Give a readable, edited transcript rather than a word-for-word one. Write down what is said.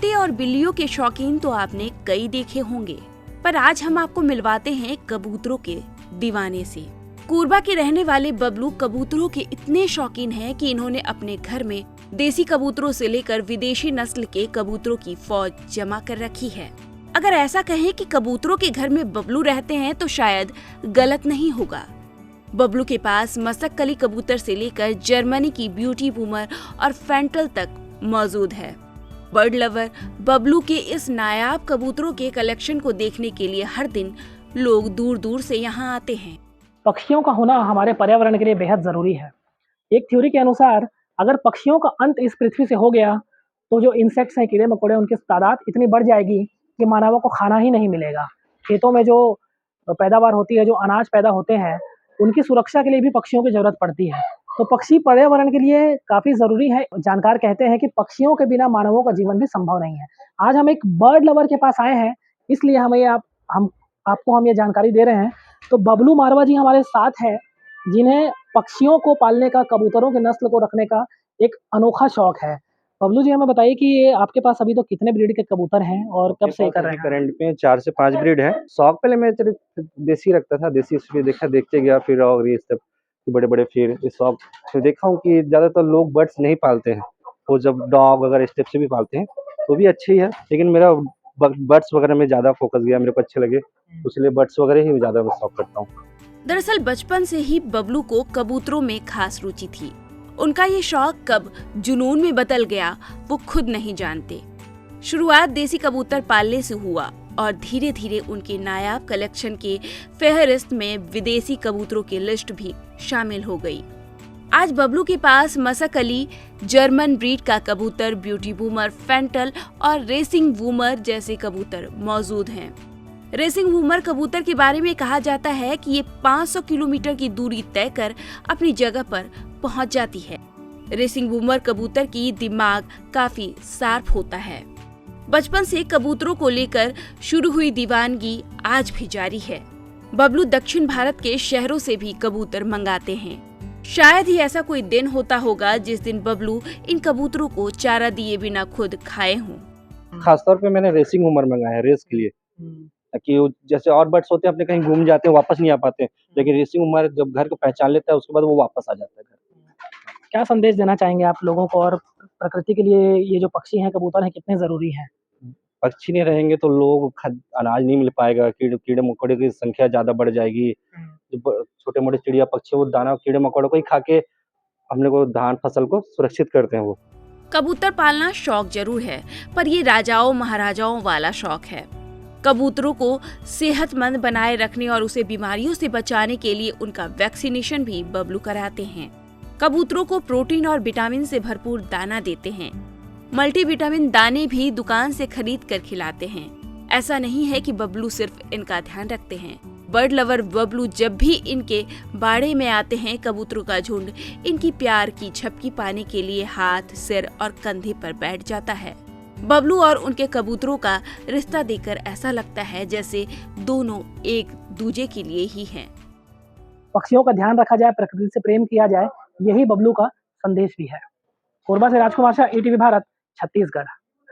कुत्ते और बिल्लियों के शौकीन तो आपने कई देखे होंगे, पर आज हम आपको मिलवाते हैं कबूतरों के दीवाने से। कोरबा के रहने वाले बबलू कबूतरों के इतने शौकीन हैं कि इन्होंने अपने घर में देसी कबूतरों से लेकर विदेशी नस्ल के कबूतरों की फौज जमा कर रखी है। अगर ऐसा कहें कि कबूतरों के घर में बबलू रहते हैं तो शायद गलत नहीं होगा। बबलू के पास मसकली कबूतर से लेकर जर्मनी की ब्यूटी बूमर और फैंटल तक मौजूद है। बर्ड लवर बबलू के इस नायाब कबूतरों के कलेक्शन को देखने के लिए हर दिन लोग दूर दूर से यहाँ आते हैं। पक्षियों का होना हमारे पर्यावरण के लिए बेहद जरूरी है। एक थ्योरी के अनुसार अगर पक्षियों का अंत इस पृथ्वी से हो गया तो जो इंसेक्ट्स हैं, कीड़े मकोड़े, उनकी तादाद इतनी बढ़ जाएगी कि मानवों को खाना ही नहीं मिलेगा। खेतों में जो पैदावार होती है, जो अनाज पैदा होते हैं, उनकी सुरक्षा के लिए भी पक्षियों की जरूरत पड़ती है। तो पक्षी पर्यावरण के लिए काफी जरूरी है। जानकार कहते हैं कि पक्षियों के बिना मानवों का जीवन भी संभव नहीं है। आज हम एक बर्ड लवर के पास आए हैं, इसलिए हम आपको ये जानकारी दे रहे हैं। तो बबलू मारवा जी हमारे साथ है, जिन्हें पक्षियों को पालने का, कबूतरों के नस्ल को रखने का एक अनोखा शौक है। बबलू जी, हमें बताइए कि ये आपके पास अभी तो कितने ब्रीड के कबूतर हैं और कब से कर रहे हैं? करंट में 4 से 5 ब्रीड है। शौक पहले मैं सिर्फ देसी रखता था, देसी इसलिए देखते गया, फिर और ये सब बड़े फिर इस शौक फिर देखा हूँ कि ज्यादातर लोग बर्ड्स नहीं पालते हैं। वो जब डॉग वगैरह इस टाइप से भी पालते हैं तो भी अच्छी है, लेकिन मेरा बर्ड्स वगैरह में ज्यादा फोकस गया, मेरे को अच्छे लगे, इसलिए बर्ड्स वगैरह ही ज्यादा शौक करता हूँ। दरअसल बचपन से ही बबलू को कबूतरों में खास रुचि थी। उनका ये शौक कब जुनून में बदल गया वो खुद नहीं जानते। शुरुआत देसी कबूतर पालने से हुआ और धीरे धीरे उनके नायाब कलेक्शन के फेहरिस्त में विदेशी कबूतरों की लिस्ट भी शामिल हो गई। आज बबलू के पास मसकली, जर्मन ब्रीड का कबूतर, ब्यूटी बूमर, फैंटल और रेसिंग वूमर जैसे कबूतर मौजूद हैं। रेसिंग वूमर कबूतर के बारे में कहा जाता है कि ये 500 किलोमीटर की दूरी तय कर अपनी जगह पर पहुंच जाती है। रेसिंग वूमर कबूतर की दिमाग काफी शार्प होता है। बचपन से कबूतरों को लेकर शुरू हुई दीवानगी आज भी जारी है। बबलू दक्षिण भारत के शहरों से भी कबूतर मंगाते हैं। शायद ही ऐसा कोई दिन होता होगा जिस दिन बबलू इन कबूतरों को चारा दिए बिना खुद खाए हों। खासतौर पे मैंने रेसिंग वूमर मंगाया है रेस के लिए, कि जैसे और बर्ड्स होते हैं अपने कहीं घूम जाते हैं, वापस नहीं आ पाते, लेकिन रेसिंग वूमर जब घर को पहचान लेता है उसके बाद वो वापस आ जाता है घर। क्या संदेश देना चाहेंगे आप लोगों को और प्रकृति के लिए ये जो पक्षी हैं, कबूतर हैं, कितने जरूरी हैं? पक्षी नहीं रहेंगे तो लोग अनाज नहीं मिल पाएगा, कीड़े मकोड़े की संख्या ज्यादा बढ़ जाएगी। छोटे मोटे चिड़िया पक्षी वो दाना कीड़े मकोड़ों को ही खा के हमने को धान फसल को सुरक्षित करते हैं। वो कबूतर पालना शौक जरूर है, पर ये राजाओं महाराजाओं वाला शौक है। कबूतरों को सेहतमंद बनाए रखने और उसे बीमारियों से बचाने के लिए उनका वैक्सीनेशन भी बबलू कराते हैं। कबूतरों को प्रोटीन और विटामिन से भरपूर दाना देते हैं। मल्टीविटामिन दाने भी दुकान से खरीद कर खिलाते हैं। ऐसा नहीं है कि बबलू सिर्फ इनका ध्यान रखते हैं। बर्ड लवर बबलू जब भी इनके बाड़े में आते हैं, कबूतरों का झुंड इनकी प्यार की झपकी पाने के लिए हाथ, सिर और कंधे पर बैठ जाता है। बबलू और उनके कबूतरों का रिश्ता देखकर ऐसा लगता है जैसे दोनों एक दूजे के लिए ही हैं। पक्षियों का ध्यान रखा जाए, प्रकृति से प्रेम किया जाए, यही बबलू का संदेश भी है। कोरबा से राजकुमार शाह, ईटीवी भारत, छत्तीसगढ़।